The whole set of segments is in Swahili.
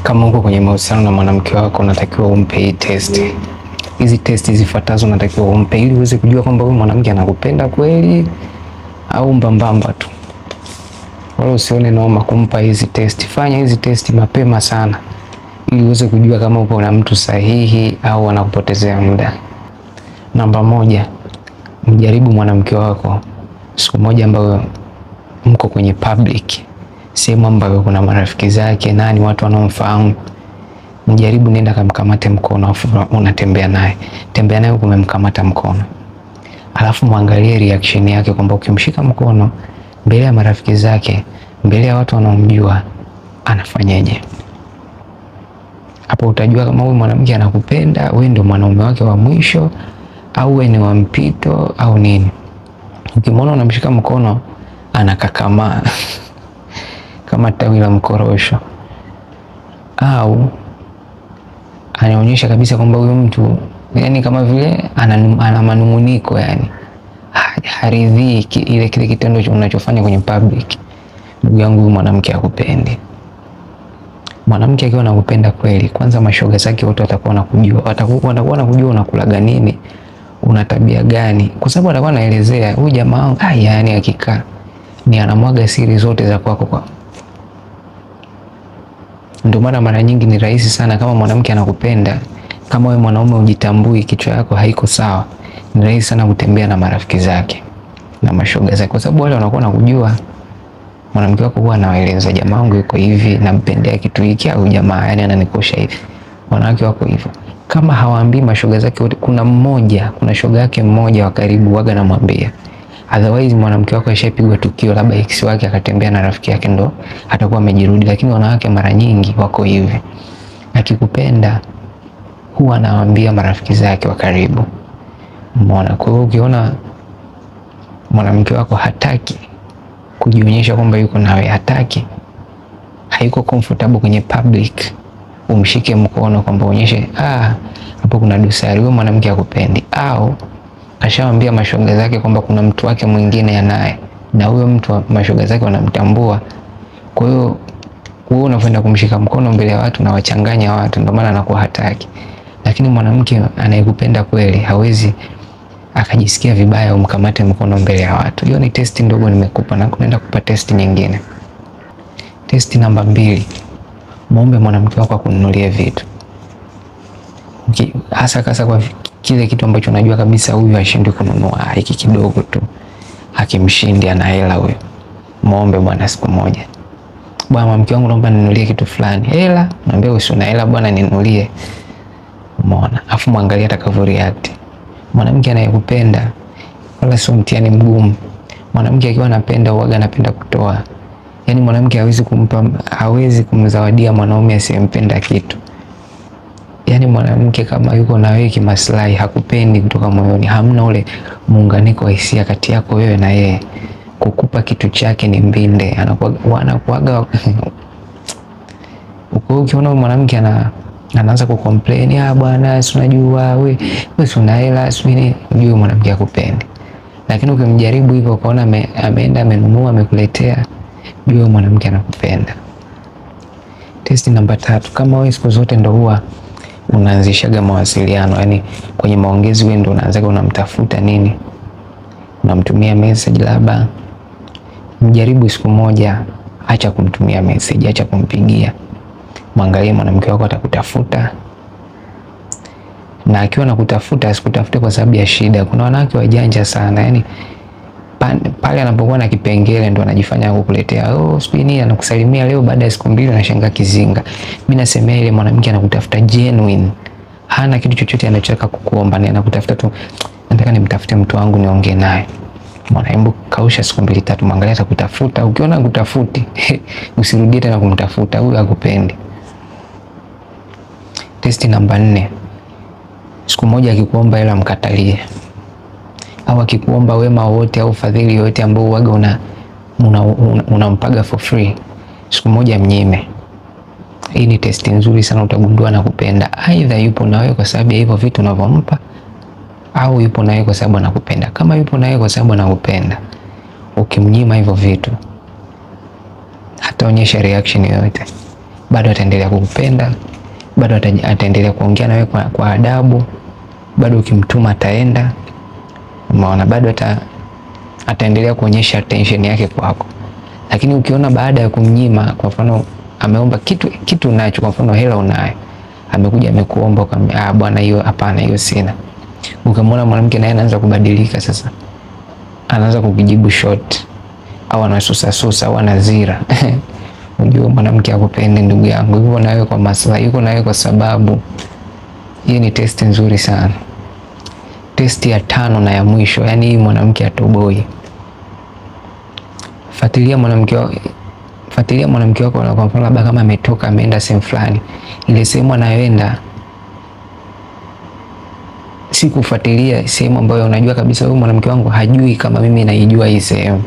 Kama uko kwenye mahusiano na mwanamke wako, unatakiwa umpe hii test. Hizi test zifuatazo unatakiwa umpe ili uweze kujua kwamba huyu mwanamke anakupenda kweli au mbambamba tu. Wala usione noma kumpa hizi test. Fanya hizi test mapema sana ili uweze kujua kama uko na mtu sahihi au anakupotezea muda. Namba 1, mjaribu mwanamke wako siku moja ambayo mko kwenye public, sehemu ambayo kuna marafiki zake, nani, watu wanaomfahamu. Mjaribu, nenda kamkamate mkono, afu unatembea naye. Tembea naye huko umemkamata mkono. Alafu muangalie reaction yake kwamba ukimshika mkono mbele ya marafiki zake, mbele ya watu wanaomjua, anafanyaje. Hapo utajua kama huyu mwanamke anakupenda, wewe ndio mwanaume wake wa mwisho au wewe ni wa mpito au nini. Ukimwona unamshika mkono anakakamaa kama tawi la mkorosho, au anaonyesha kabisa kwamba huyu mtu yani kama vile ana manunguniko, yani haridhiki ile kile kitendo unachofanya kwenye public, ndugu yangu, huyu mwanamke hakupendi. Mwanamke akiwa anakupenda kweli, kwanza mashoga zake wote watakuwa wanakujua, watakuwa wanakujua unakulaga nini, una tabia gani, kwa sababu atakuwa anaelezea huyu jamaa wangu, yani hakika ni anamwaga siri zote za kwako kwa. Ndio maana mara nyingi ni rahisi sana kama mwanamke anakupenda, kama wewe mwanaume ujitambui, kichwa yako haiko sawa, ni rahisi sana kutembea na marafiki zake na mashoga zake, kwa sababu wale wanakuwa wanakujua. Mwanamke wako huwa anawaeleza, jamaa wangu yuko hivi, nampendea kitu hiki, au jamaa yani ananikosha hivi. Wanawake wako hivyo. Kama hawaambii mashoga zake wote, kuna shoga yake mmoja wa karibu waga namwambia. Otherwise mwanamke wako ashapigwa tukio, labda ex wake akatembea na rafiki yake, ndo atakuwa amejirudi. Lakini wanawake mara nyingi wako hivi, akikupenda huwa anawaambia marafiki zake wa karibu. Umeona? Kwa hiyo ukiona mwanamke wako hataki kujionyesha kwamba yuko nawe, hataki, haiko comfortable kwenye public, umshike mkono kwamba uonyeshe hapo kuna dosari, huyo mwanamke hakupendi, au kashaambia mashoga zake kwamba kuna mtu wake mwingine yanaye, na huyo mtu mashoga zake wanamtambua. Kwa hiyo wewe unakwenda kumshika mkono mbele ya watu na wachanganya watu, ndio maana anakuwa hataki. Lakini mwanamke anayekupenda kweli hawezi akajisikia vibaya umkamate mkono mbele ya watu. Hiyo ni testi ndogo nimekupa, na kunaenda kupa testi nyingine. Testi namba 2, muombe mwanamke wako akununulie vitu. Hasa kwa kile kitu ambacho unajua kabisa huyu hashindwi kununua, hiki kidogo tu hakimshindi, ana hela huyo. Muombe bwana, siku moja, bwana mwanamke wangu naomba ninunulie kitu fulani. Hela? Mwambie usina hela bwana, ninunulie. Umeona? Afu muangalie atakavyo react. Mwanamke anayekupenda wala sio mtihani mgumu. Mwanamke akiwa anapenda huaga anapenda kutoa. Yaani mwanamke hawezi kumzawadia mwanaume asiyempenda kitu. Yaani mwanamke kama yuko na wewe kimaslahi, hakupendi kutoka moyoni, hamna ule muunganiko wa hisia kati yako wewe na yeye, kukupa kitu chake ni mbinde, anakuaga ukiona mwanamke anaanza kucomplain, bwana si unajua wewe si una hela, sio unajua mwanamke hakupendi. Lakini ukimjaribu hivyo ukaona ameenda amenunua amekuletea, jua mwanamke anakupenda. Testi namba 3, kama wewe siku zote ndo huwa unaanzishaga mawasiliano, yani kwenye maongezi wewe ndo unaanzaga unamtafuta nini, unamtumia message labda, mjaribu siku moja acha kumtumia message, acha kumpigia. Mwangalie mwanamke wako atakutafuta, na akiwa anakutafuta asikutafute kwa sababu ya shida. Kuna wanawake wajanja sana, yani pale anapokuwa na kipengele ndo anajifanya kukuletea, sipini anakusalimia leo, baada ya siku 2 anashangaa kizinga. Mimi nasemea ile mwanamke anakutafuta genuine, hana kitu chochote anachotaka kukuomba, ni anakutafuta tu, nataka nimtafute mtu wangu niongee naye. Hebu kausha siku 2 3, mwangalia atakutafuta. Ukiona kutafuti usirudie tena kumtafuta, huyo hakupendi. Testi namba 4, siku moja akikuomba hela mkatalie, au akikuomba wema wote au fadhili yote ambao waga unampaga for free, siku moja mnyime. Hii ni testi nzuri sana, utagundua na kupenda. Aidha yupo na wewe kwa sababu ya hivyo vitu unavyompa, au yupo na wewe kwa sababu anakupenda. Kama yupo na wewe kwa sababu anakupenda, ukimnyima hivyo vitu hataonyesha reaction yoyote. bado ataendelea kukupenda, bado ataendelea kuongea na wewe kwa adabu, bado ukimtuma ataenda. Umeona, bado ataendelea kuonyesha attention yake kwako. Lakini ukiona baada ya kumnyima, kwa mfano ameomba kitu unacho, kwa mfano hela unayo, amekuja amekuomba ukamwambia bwana, hiyo hapana, hiyo sina. Ukamwona mwanamke naye anaanza kubadilika sasa, anaanza kukujibu short au anasusa au anazira unajua mwanamke akupende ndugu yangu, yuko nawe kwa maslahi, yuko nawe kwa sababu. Hii ni test nzuri sana. Test ya 5 na ya mwisho, yani hii mwanamke atoboi. Fuatilia mwanamke wako, kwa mfano labda kama ametoka ameenda sehemu fulani, ile sehemu anayoenda si kufuatilia sehemu ambayo unajua kabisa huyu mwanamke wangu hajui kama mimi naijua hii sehemu.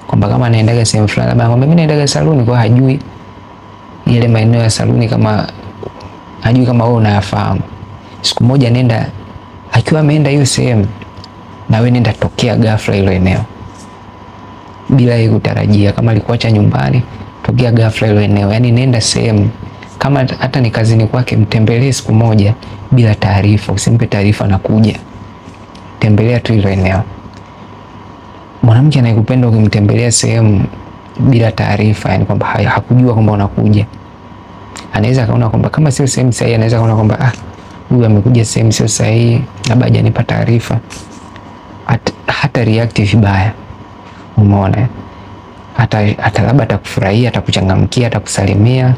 Kwamba kama anaendaga sehemu fulani, labda mimi naendaga saluni, kwa hajui ile maeneo ya saluni, kama hajui kama wewe unayafahamu. Siku moja nenda, akiwa ameenda hiyo sehemu, na wewe nenda tokea ghafla hilo eneo bila yeye kutarajia. Kama alikuacha nyumbani, tokea ghafla hilo eneo. Yani nenda sehemu, kama hata ni kazini kwake, mtembelee siku moja bila taarifa, usimpe taarifa na kuja. Tembelea tu hilo eneo. Mwanamke anayekupenda ukimtembelea sehemu bila taarifa, yani kwamba hakujua kwamba unakuja, anaweza kaona kwamba kama sio sehemu sahihi, anaweza kaona kwamba huyu amekuja sehemu sio sahihi, labda hajanipa taarifa, hata react vibaya. Umeona, hata labda atakufurahia, atakuchangamkia, atakusalimia,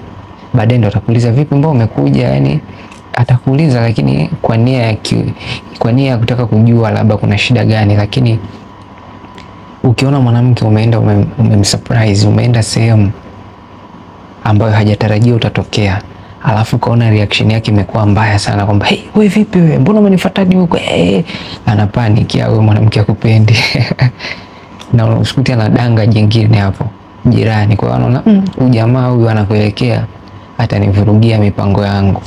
baadaye ndo atakuuliza vipi, mbona umekuja? Yani atakuuliza, lakini kwa nia ya kutaka kujua labda kuna shida gani. Lakini ukiona mwanamke umeenda umemsurprise, umeenda sehemu ambayo hajatarajia utatokea, alafu kaona reaction yake imekuwa mbaya sana, kwamba hey, wewe vipi wewe, mbona umenifuata huko? Ana panic, au mwanamke akupendi na unakuta anadanga jingine hapo jirani, kwa anaona huyu jamaa huyu anakuelekea, atanivurugia mipango yangu.